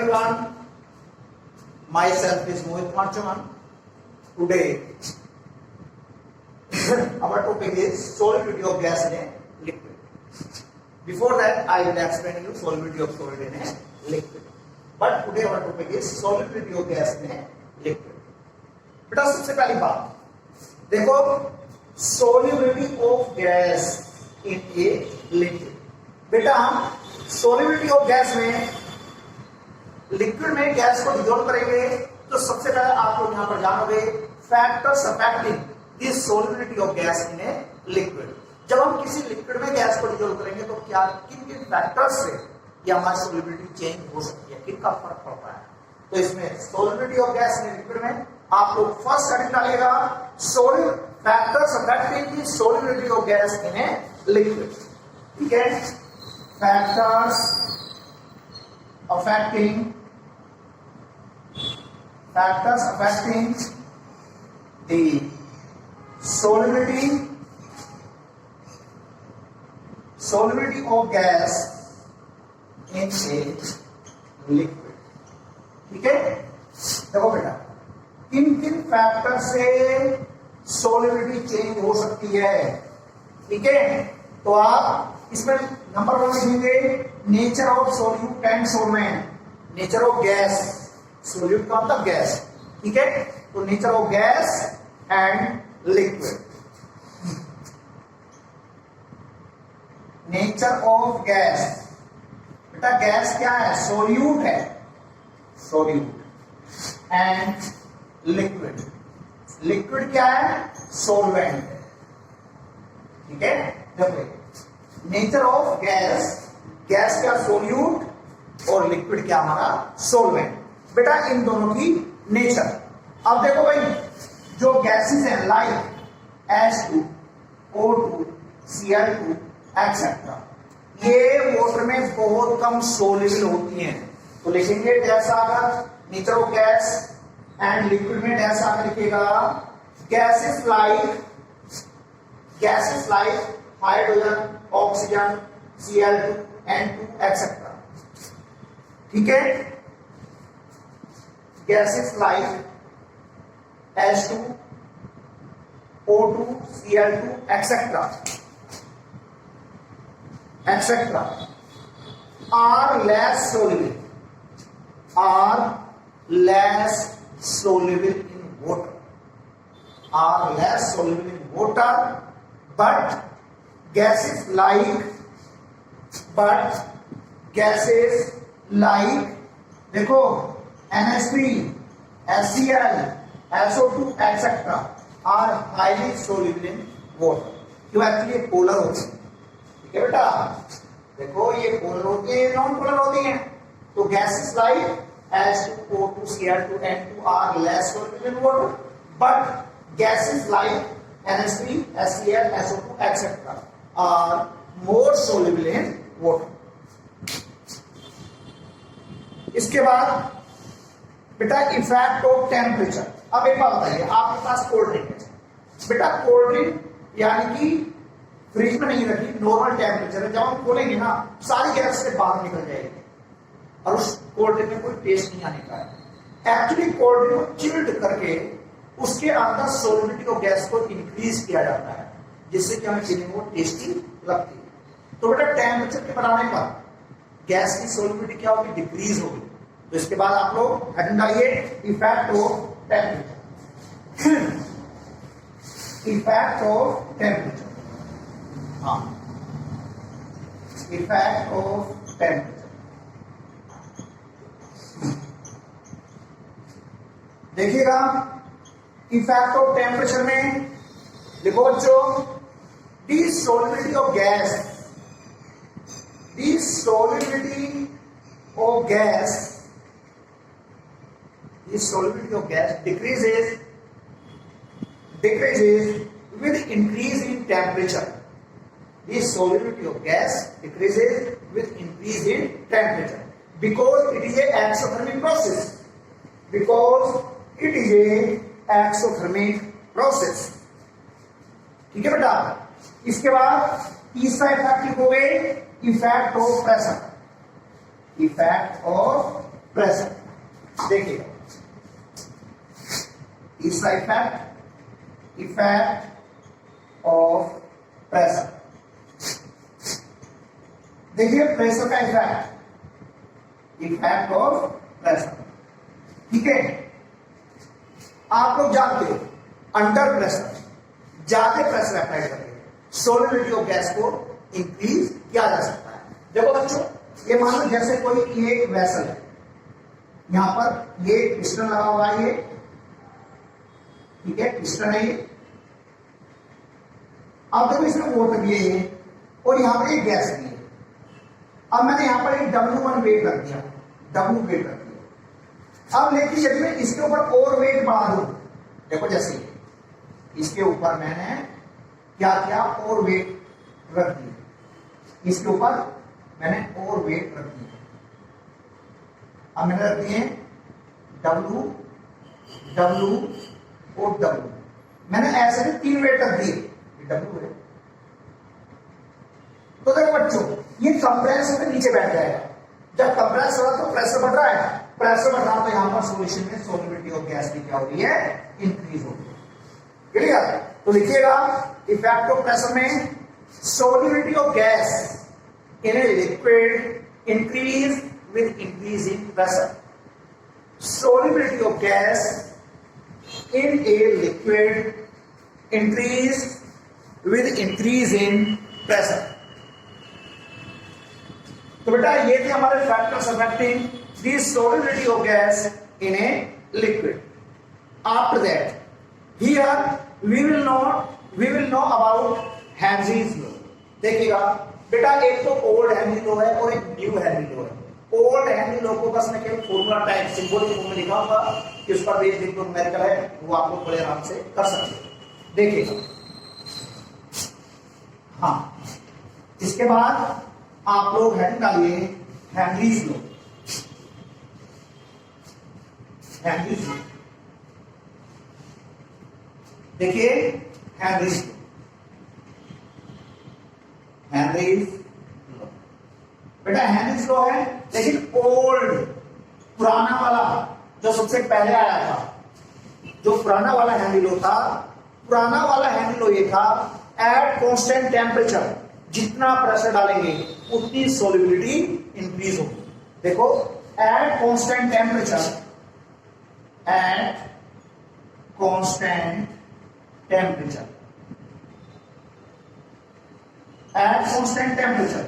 everyone. Myself is Mohit Marchaman. Today, our topic is solubility of gas in a liquid. Before that, I will explain you solubility of solid in a liquid. But today our topic is solubility of gas in a liquid. बेटा सबसे पहली बात देखो, solubility of gas in a liquid. बेटा solubility of gas में liquid में gas को dissolve करेंगे तो सबसे पहले आप लोग यहां पर जानोगे factors affecting this solubility of gas in a liquid. जब हम किसी लिक्विड में गैस को डिसॉल्व करेंगे तो क्या किन किन फैक्टर्स से ये हमारी सोल्युबिलिटी चेंज हो सकती है, किनका फर्क पड़ता है. तो इसमें solubility of gas in liquid में आप लोग फर्स्ट हेडिंग डालिएगा factors affecting the solubility of gas in a liquid. ठीक है, factors affecting the solubility of gas in a liquid. ठीक है, देखो बेटा किन किन फैक्टर से सोलिबिलिटी चेंज हो सकती है. ठीक है, तो आप इसमें नंबर 1 लिखेंगे nature of solute and solvent. Nature of gas, solute का मतलब गैस. ठीक है, तो nature of gas and liquid. Nature of gas, बेटा गैस क्या है? सोल्यूट है, सोल्यूट. एंड लिक्विड, लिक्विड क्या है? सोलवेंट. ठीक है, देखो नेचर ऑफ गैस, गैस क्या? सोल्यूट, और लिक्विड क्या? हमारा सोलवेंट. बेटा इन दोनों की नेचर. अब देखो भाई, जो गैसेस हैं like H2, O2, Cl2 etcetera, ये वाटर में बहुत कम सोल्यूबल होती हैं. तो लिखेंगे जैसा अगर nature of gas and liquid में जैसा अगर लिखेगा gases like hydrogen, oxygen, Cl2, N2 etcetera. ठीक है, gases like H2, O2, Cl2 etcetera are less soluble in water, but gases like देखो NH3, HCl, SO2 etc. are highly soluble in water. क्यों? Actually polar होते हैं. ठीक है बेटा, देखो ये पोलर होती है, नॉन पोलर होती हैं. तो gases like H2, O2, Cl2, N2 are less soluble in water, but gases like NH3, HCl, SO2 etc. are more soluble in water. इसके बाद बेटा इफेक्ट ऑफ टेम्परेचर. अब एक बात बताइए, आपके पास कोल्ड ड्रिंक है. बेटा कोल्ड ड्रिंक यानी कि फ्रिज में नहीं रखी, नॉर्मल टेम्परेचर है. जब हम खोलेंगे ना सारी गैस से बाहर निकल जाएगी और उस कोल्ड ड्रिंक में कोई टेस्ट नहीं आने का है. एक्चुअली कोल्ड ड्रिंक को चिल्ड करके उसके अंदर सोलिबिलिटी ऑफ गैस को इंक्रीज किया जाता है, जिससे कि हमें पीने में टेस्टी लगती है. तो बेटा टेम्परेचर के बढ़ाने पर गैस की सोलिबिलिटी क्या होगी? डिक्रीज होगी. तो इसके बाद आप लोग हेडिंग डालिए effect of temperature. Effect of temperature, हाँ, इफेक्ट ऑफ टेम्परेचर. देखिएगा इफेक्ट ऑफ टेम्परेचर में देखो बच्चों, dissolubility of gas, dissolubility of gas, dissolubility of gas decreases with increase in temperature. The solubility of gas decreases with increase in temperature because it is a exothermic process. ठीक है बेटा. इसके बाद तीसरा effect हो गए effect of pressure. Effect of pressure. देखिए इसका इफेक्ट ऑफ प्रेशर। देखिए प्रेशर का इफेक्ट ऑफ प्रेशर, ठीक है। आप लोग जानते हो अंडर प्रेशर ज्यादा प्रेशर अप्लाई करके सॉल्युबिलिटी ऑफ गैस को इंक्रीज किया जा सकता है। देखो बच्चों, ये मान लो जैसे कोई एक वेसल है, यहां पर ये पिस्टन लगा हुआ है, ये ठीक है, पिस्टन है ये। अब देखो इसमें वाटर भी है और यहां पर एक गैस भी है। अब मैंने यहां पर एक W1 वेट रख दिया, W वेट रख दिया। अब लेकिन यदि मैं इसके ऊपर और वेट बढ़ा दूं, देखो जैसे इसके ऊपर मैंने क्या किया, और वेट रख दिया, इसके ऊपर मैंने और वेट रख दिया। अब मैंने रख दिए W, W और W। मैंने ऐसे भी 3 वेट रख दिए, W है। तो देखो बच्चों, ये कंप्रेस होकर नीचे बैठ जाएगा। जब कंप्रेस हो रहा तो प्रेशर बढ़ रहा है, प्रेशर बढ़ रहा तो यहां पर सॉल्यूशन में सॉल्युबिलिटी ऑफ गैस की क्या हो रही है, इंक्रीज हो रही है। क्लियर? तो लिखिएगा इफेक्ट ऑफ प्रेशर में solubility of gas in a liquid increase with increase in pressure. Solubility of gas in a liquid increase with increase in pressure. तो बेटा ये थे हमारे factors affecting the solubility of gas in a liquid. After that here we will know about Henry's law. देखिएगा बेटा, एक तो old Henry law है और एक न्यू हेनरी लॉ है। ओल्ड हेनरी लॉ को बस मैं केवल फॉर्मूला टाइप सिंबल में लिखा होगा कि उस पर बेस देखो न्यूमेरिकल है, वो आप लोग बड़े आराम से कर सकते हैं। देखिएगा, हाँ, इसके बाद आप लोग हेडिंग डालिए हेनरीज लॉ। हेनरीज लॉ देखिए, हेनरीज लॉ, हेनरीज लॉ। बेटा हेनरीज लॉ है, लेकिन ओल्ड पुराना वाला जो सबसे पहले आया था, जो पुराना वाला हेनरी लॉ था, पुराना वाला हेनरी लॉ ये था एट कांस्टेंट टेम्परेचर जितना प्रेशर डालेंगे उतनी सॉल्युबिलिटी इंक्रीज होगी। देखो at constant temperature, at constant temperature, at constant temperature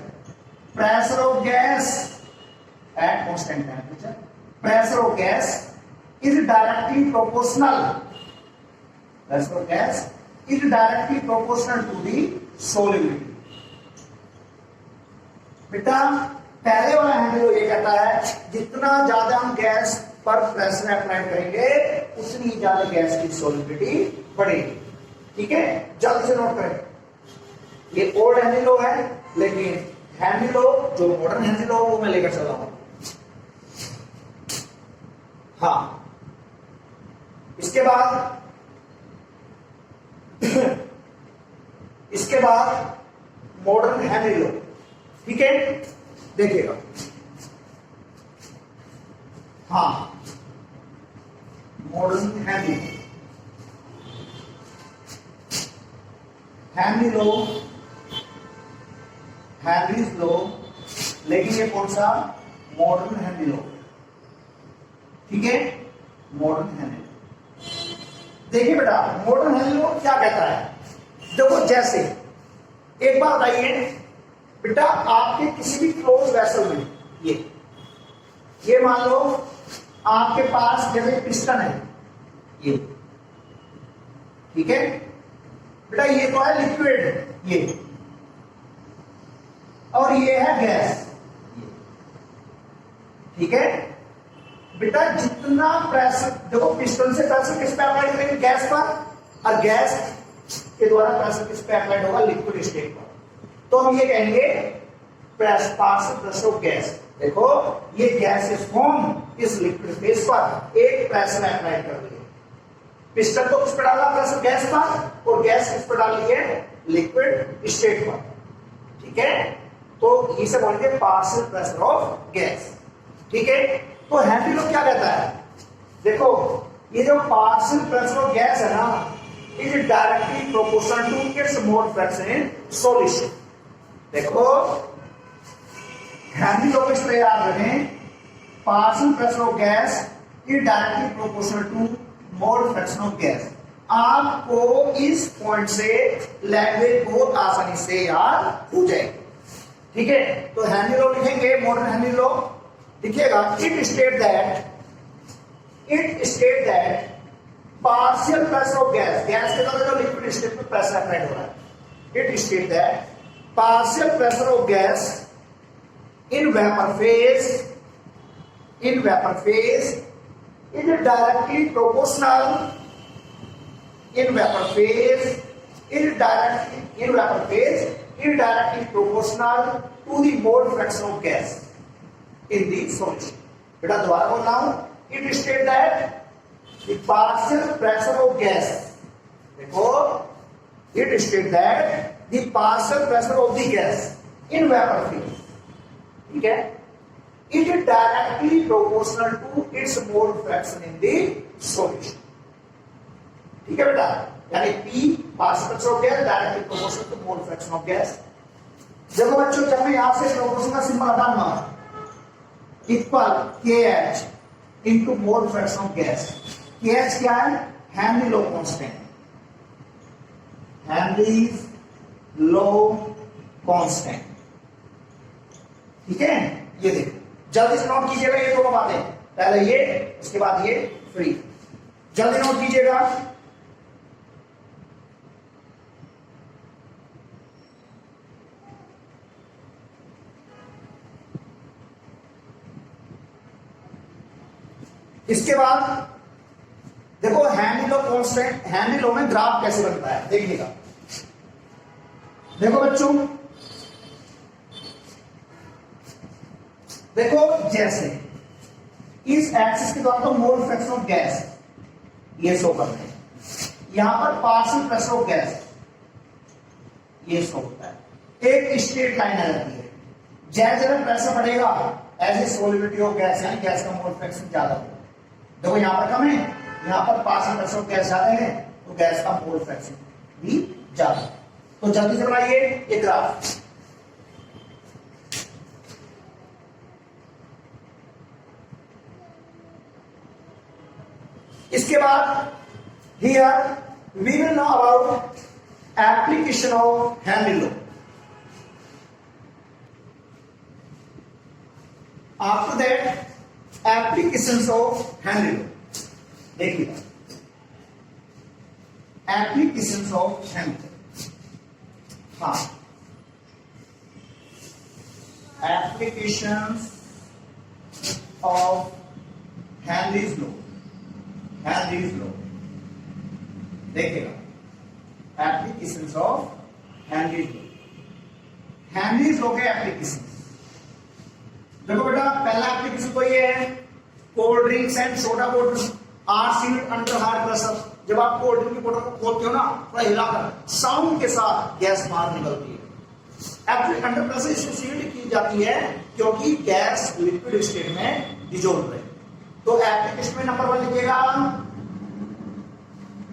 pressure of gas, at constant temperature pressure of gas is directly proportional, pressure of gas is directly proportional to the solubility. बेटा पहले वाला Henry law ये कहता है जितना ज्यादा हम gas पर प्रेशर अप्लाई करेंगे उतनी ज्यादा गैस की सॉल्युबिलिटी बढ़ेगी। ठीक है, जल्द से नोट करें। ये ओल्ड हेनरी लॉ है, लेकिन हेनरी लॉ जो मॉडर्न हेनरी लॉ वो मैं लेकर चल रहा हूं। हाँ, इसके बाद इसके बाद मॉडर्न हेनरी लॉ। ठीक है, देखिएगा, हाँ, modern Henry law, Henry's law, लेकिन ये कौन सा, मॉडर्न हेनरी लॉ। ठीक है, मॉडर्न हेनरी। देखिए बेटा मॉडर्न हेनरी लॉ क्या कहता है, देखो जैसे एक बात बताइए बेटा, आपके किसी भी क्लोज वेसल में ये मान लो आपके पास जैसे पिस्टन है ये, ठीक है बेटा, ये तो है लिक्विड ये, और ये है गैस, ठीक है बेटा। जितना प्रेशर, देखो पिस्टन से प्रेशर किस पे अप्लाई करेंगे, गैस पर, और गैस के द्वारा प्रेशर किस पे अप्लाई होगा, लिक्विड स्टेट पर। तो हम ये कहेंगे पार्शियल प्रेशर ऑफ गैस। देखो ये गैस इज फॉर्म इस लिक्विड फेस पर एक प्रेशर अप्लाई कर दिए, पिस्टन तो किस पर डाला, प्रेशर गैस पर, और गैस किस पर डाली है, लिक्विड स्टेट पर। ठीक है, तो इसे बोलेंगे पार्शियल प्रेशर ऑफ गैस। ठीक है, तो हेनरी लो क्या कहता है, देखो ये जो पार्शियल प्रेशर ऑफ गैस है ना, is directly proportional to its mole fraction in solution. देखो हेनरी लो को इस तरह याद रखें, partial pressure of gas is directly proportional to mole fraction of gas. आपको इस पॉइंट से लैंग्वेज बहुत आसानी से याद हो जाएगी, ठीक है। तो हेनरी लॉ लिखेंगे, मॉडर्न हेनरी लॉ लिखिएगा, it state that partial pressure of gas, gas के अंदर जो लिक्विड स्टेट में प्रेशर अप्लाइड हो रहा है, it state that partial pressure of gas in vapour phase is directly proportional in vapor phase is directly proportional to the mole fraction of gas in the solution। बेटा दोबारा बोल रहा हूं, it states that the partial pressure of gas, देखो it states that the partial pressure of the gas in vapor phase, ठीक है, it is directly proportional to its mole fraction in the solution, ठीक है बेटा। यानी P partial pressure of gas directly proportional to mole fraction of gas. जब बच्चों जब मैं यहां से प्रोपोर्शन का सिंबल हटाऊंगा, equal KH into mole fraction of gas. KH क्या है, Henry law constant, Henry's law constant, ठीक है। ये देखो जल्दी से नोट कीजिएगा ये दोनों बातें, पहले ये उसके बाद ये फ्री, जल्दी नोट कीजिएगा। इसके बाद देखो Henry law constant, Henry law में ग्राफ कैसे बनता है देखिएगा। देखो बच्चों, देखो जैसे इस एक्सिस के द्वारा तो मोल फ्रैक्शन ऑफ गैस ये शो करते हैं, यहां पर पार्शियल प्रेशर ऑफ गैस ये शो होता है, एक स्ट्रेट लाइन आ जाती है। जैसे जैसे प्रेशर बढ़ेगा ऐसे सोलिबिलिटी ऑफ गैस यानी गैस का मोल फ्रैक्शन ज्यादा होगा। देखो यहां पर कम है, यहां पर पार्शियल प्रेशर ऑफ गैस ज्यादा है तो गैस का मोल फ्रैक्शन भी ज्यादा। तो जल्दी से बनाइए ये ग्राफ। इसके बाद here we will know about application of Henry law. After that applications of Henry law, देखिए एप्लीकेशंस ऑफ हेनरी, हाँ applications of Henry's law, Henry's law देखिएगा, applications of Henry's law, Henry's law के application. देखो बेटा पहला application तो ये है, cold drinks and soda water are sealed under high pressure. जब आप कोल्ड ड्रिंक की बोतल को खोलते हो ना, थोड़ा हिलाकर साउंड के साथ गैस बाहर निकलती है। अंडर प्रेशर इसको सील्ड की जाती है क्योंकि गैस लिक्विड स्टेट में डिजोल्व है। तो एप्लीकेशन में नंबर 1 लिखिएगा,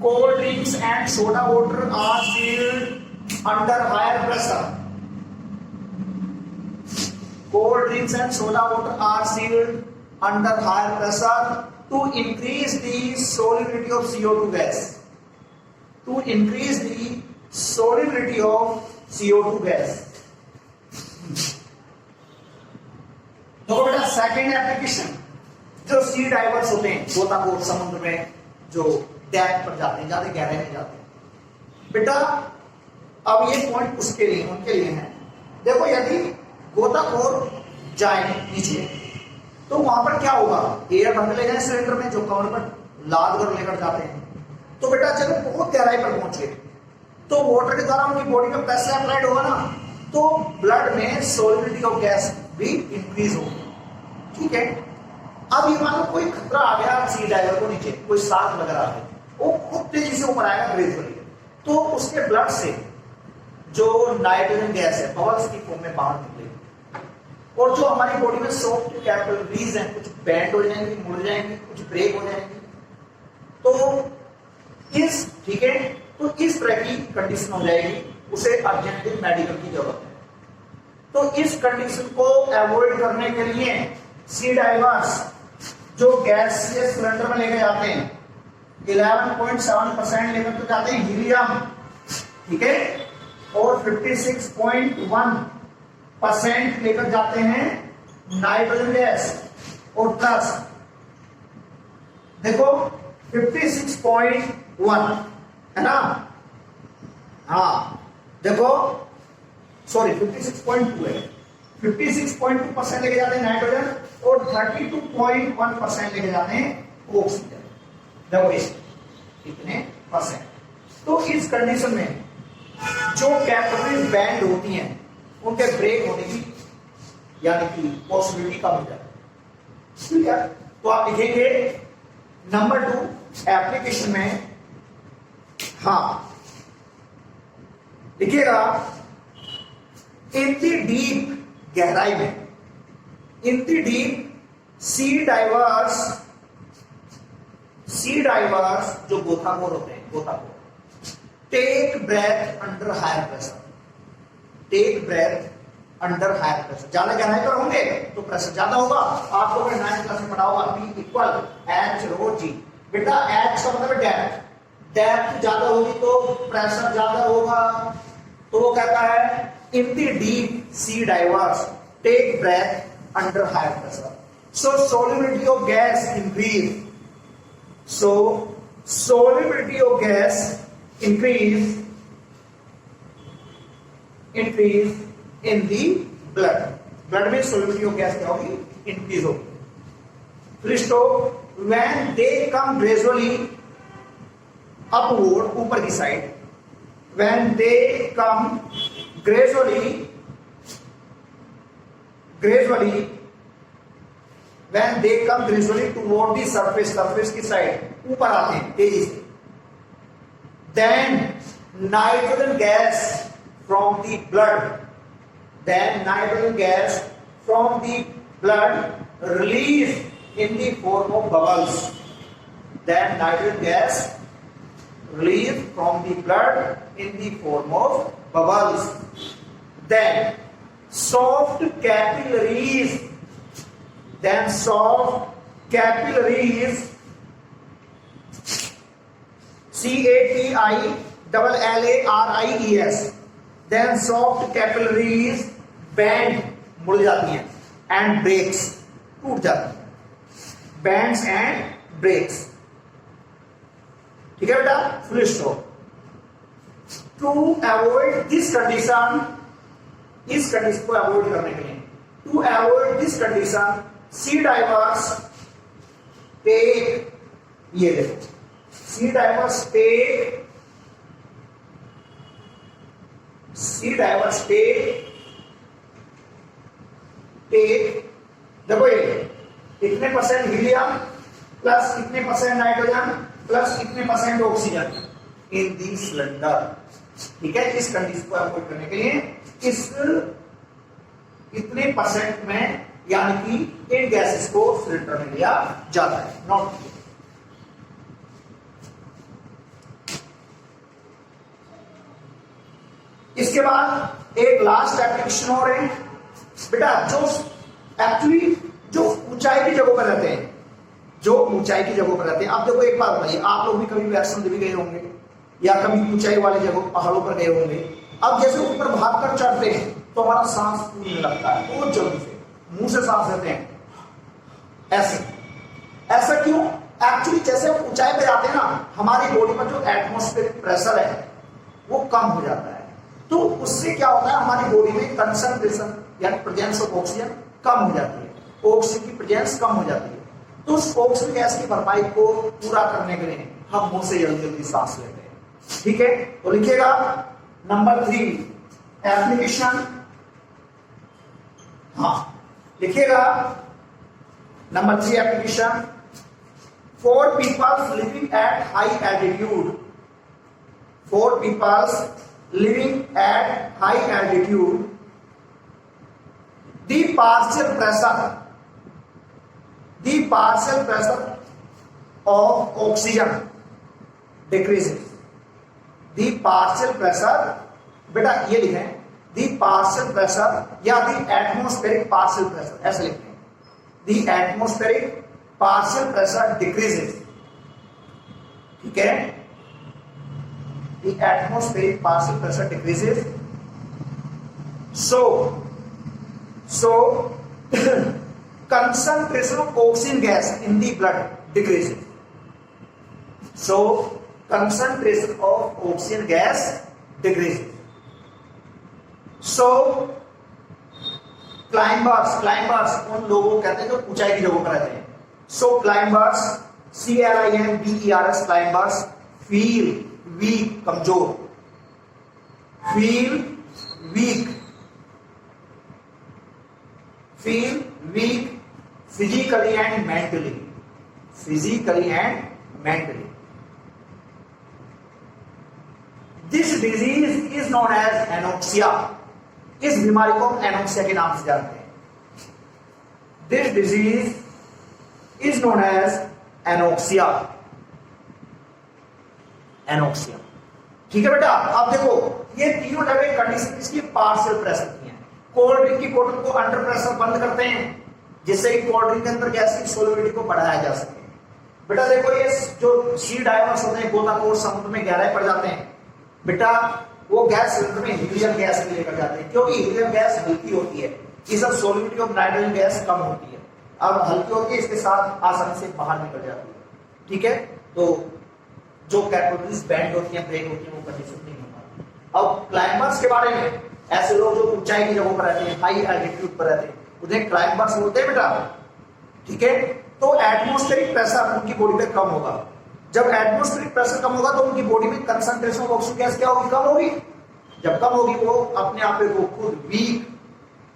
cold drinks and soda water are sealed under higher pressure. Cold drinks and soda water are sealed under higher pressure to increase the solubility of CO2 gas. To increase the solubility of CO2 gas. तो बेटा second application, जो सी diverse होते हैं गोताखोर समुद्र में जो depth पर जाते हैं, ज्यादा गहराई में जाते हैं बेटा, अब ये पॉइंट उसके लिए उनके लिए है। देखो यदि गोताखोर जाए नीचे तो वहां पर क्या होगा, एयर भर ले जाए सिलेंडर में जो कवर पर लाद कर लेकर जाते हैं। तो बेटा जब बहुत गहराई पर पहुंचे तो वाटर के द्वारा उनकी बॉडी में प्रेशर अप्लाइड होगा ना, तो ब्लड में सोलिबिलिटी ऑफ गैस भी इंक्रीज होगी, ठीक है। अब ये मान लो कोई खतरा आ गया सी डाइवर को नीचे, कोई शार्क वगैरह आ गया, वो बहुत तेजी से ऊपर आएगा ग्रेजुअली, तो उसके ब्लड से जो नाइट्रोजन गैस है बबल्स की फॉर्म में बाहर निकलेगी और जो हमारी बॉडी में सॉफ्ट कैपिलरीज हैं, कुछ बैंड हो जाएंगी, मुड़ जाएंगी, कुछ ब्रेक हो जाएंगी। तो ठीक है, तो इस तरह की कंडीशन हो जाएगी, उसे अर्जेंटली मेडिकल की जरूरत है। तो इस कंडीशन को अवॉइड करने के लिए सी डाइवर्स जो गैसियस सिलेंडर में लेके जाते हैं 11.7% लेकर तो जाते हैं हीलियम, ठीक है, और 56.1% लेकर जाते हैं नाइट्रोजन गैस, और प्लस देखो 56.1 है ना, हाँ देखो सॉरी 56.2 है, 56.2% लेके जाते हैं नाइट्रोजन और 32.1% लेके जाते हैं ऑक्सीजन। देखो इतने परसेंट। तो इस कंडीशन में जो कैपिलरीज बैंड होती हैं उनके ब्रेक होने की यानी कि पॉसिबिलिटी कम हो जाती है। ठीक है, तो आप लिखेंगे नंबर 2 एप्लीकेशन में, हाँ लिखिएगा इन दी डीप, गहराई में, इन दी डीप सी डाइवर्स जो गोताखोर होते हैं, गोताखोर, take breath under higher pressure, take breath under higher pressure. ज्यादा गहराई पर होंगे तो प्रेशर ज्यादा होगा। आप लोगों ने 9th क्लास में पढ़ा होगा P इक्वल एच रो जी। बेटा एच का मतलब डेप्थ, डेप्थ ज्यादा होगी तो प्रेशर ज्यादा होगा। तो वो कहता है in the deep sea divers take breath under higher pressure, so solubility of gas increase, so solubility of gas increase in the blood, blood में solubility of gas क्या होगी, increase होगी। फिर when they come gradually upward, ऊपर की side, when they come gradually when they come gradually toward the surface की side ऊपर आते हैं तेजी से, then nitrogen gas from the blood release in the form of bubbles, then nitrogen gas released from the blood in the form of bubbles, then soft capillaries CAPILLARIES, then soft capillaries bend, मुड़ जाती हैं, and breaks, टूट जाती हैं, bends and breaks। ठीक है बेटा, full stop. To avoid this condition, इस कंडीशन को अवॉइड करने के लिए, to avoid this condition sea divers take, ये देखो सी डाइवर्स टेक देखो ये इतने परसेंट हीलियम प्लस इतने परसेंट नाइट्रोजन प्लस इतने percent oxygen in the cylinder. ठीक है, इस कंडीशन को अवॉइड करने के लिए इस इतने परसेंट में यानी कि इन गैसेस को सिलेंडर में लिया जाता है, नॉट। इसके बाद एक लास्ट एप्लीकेशन हो रहे हैं बेटा, जो एक्चुअली जो ऊंचाई की जगहों पर रहते हैं, जो ऊंचाई की जगहों पर रहते हैं। अब देखो एक बात बताइए, आप लोग भी कभी वैष्णो देवी गए होंगे या कभी ऊंचाई वाली जगह पहाड़ों पर गए होंगे। अब जैसे ऊपर भाग कर चढ़ते हैं तो हमारा सांस फूलने लगता है, बहुत जल्दी से मुंह से सांस लेते हैं, ऐसा क्यों? एक्चुअली जैसे हम ऊंचाई पे जाते हैं ना, हमारी बॉडी में जो एटमॉस्फेरिक प्रेशर है वो कम हो जाता है। तो उससे क्या होता है, हमारी बॉडी में कंसंट्रेशन यानी प्रेजेंस ऑफ ऑक्सीजन कम हो जाती है, ऑक्सीजन की प्रेजेंस कम हो जाती है। तो उस ऑक्सीजन गैस की भरपाई को पूरा करने के लिए हम मुंह से जल्दी जल्दी सांस लेते हैं। ठीक है, तो लिखिएगा नंबर 3 एप्लीकेशन, हाँ लिखिएगा number 3 application for peoples living at high altitude, for peoples living at high altitude, the partial pressure of oxygen decreases. The partial pressure, बेटा ये लिखें, the partial pressure या the atmospheric partial pressure, ऐसे लिखते हैं. The atmospheric partial pressure decreases. ठीक है, the atmospheric partial pressure decreases. So concentration of oxygen gas in the blood decreases. So concentration of oxygen gas decreases. So climbers उन लोगों को कहते हैं जो ऊंचाई की जगहों पर रहते हैं. So climbers, CLIMBERS, climbers feel weak, कमजोर, feel weak physically and mentally. This disease is known as anoxia. इस बीमारी को हम एनोक्सिया के नाम से जानते हैं. This disease is known as anoxia. ठीक है बेटा, अब देखो ये तीनों जगह कंडीशन इसकी पार्शियल प्रेशर की है. कोल्ड ड्रिंक की बोतल को अंडर प्रेशर बंद करते हैं जिससे कि कोल्ड ड्रिंक के अंदर गैस की सोलिबिलिटी को बढ़ाया जा सके. बेटा देखो ये जो सी डायवर्स होते हैं, गोताखोर समुद्र में गहराई पड़ जाते हैं, बेटा वो गैस सिलेंडर में हीलियम गैस भी लेकर जाते हैं, क्योंकि हीलियम गैस हल्की होती है, इस सोलिबिलिटी ऑफ नाइट्रोजन गैस कम होती है. अब हल्की होती है, इसके साथ आसानी से बाहर निकल जाती है. ठीक है, तो जो कैपेबिलिटीज बैंड होती है, ब्रेक होती है, वो कंडीशन नहीं हो पाती. अब क्लाइंबर्स के बारे में, ऐसे लोग जो ऊंचाई की जगहों पर रहते हैं, हाई एल्टीट्यूड पर रहते हैं, उन्हें क्लाइंबर्स बोलते हैं बेटा. ठीक है, तो एटमॉस्फेरिक प्रेशर उनकी बॉडी पे कम होगा. जब एटमॉस्फेरिक प्रेशर कम होगा तो उनकी बॉडी में कंसंट्रेशन ऑफ ऑक्सीजन गैस क्या होगी, कम होगी. जब कम होगी वो अपने आप को खुद वीक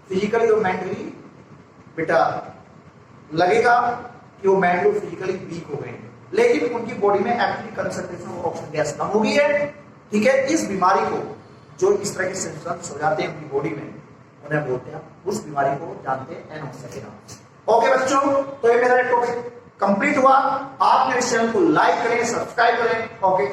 फिजिकली और मेंटली बेटा लगेगा कि वो मेंटली फिजिकली वीक हो गए हैं, लेकिन उनकी बॉडी में actually concentration of oxygen gas कम हो गई है. ठीक है, इस बीमारी को जो इस तरह के सिम्पटम्स हो जाते हैं उनकी बॉडी में, उन्हें बोलते हैं, उस बीमारी को जानते हैं एनोक्सिया के नाम से. ओके बच्चों, तो ये मेरा टॉपिक कंप्लीट हुआ. आप मेरे चैनल को लाइक करें, सब्सक्राइब करें. ओके.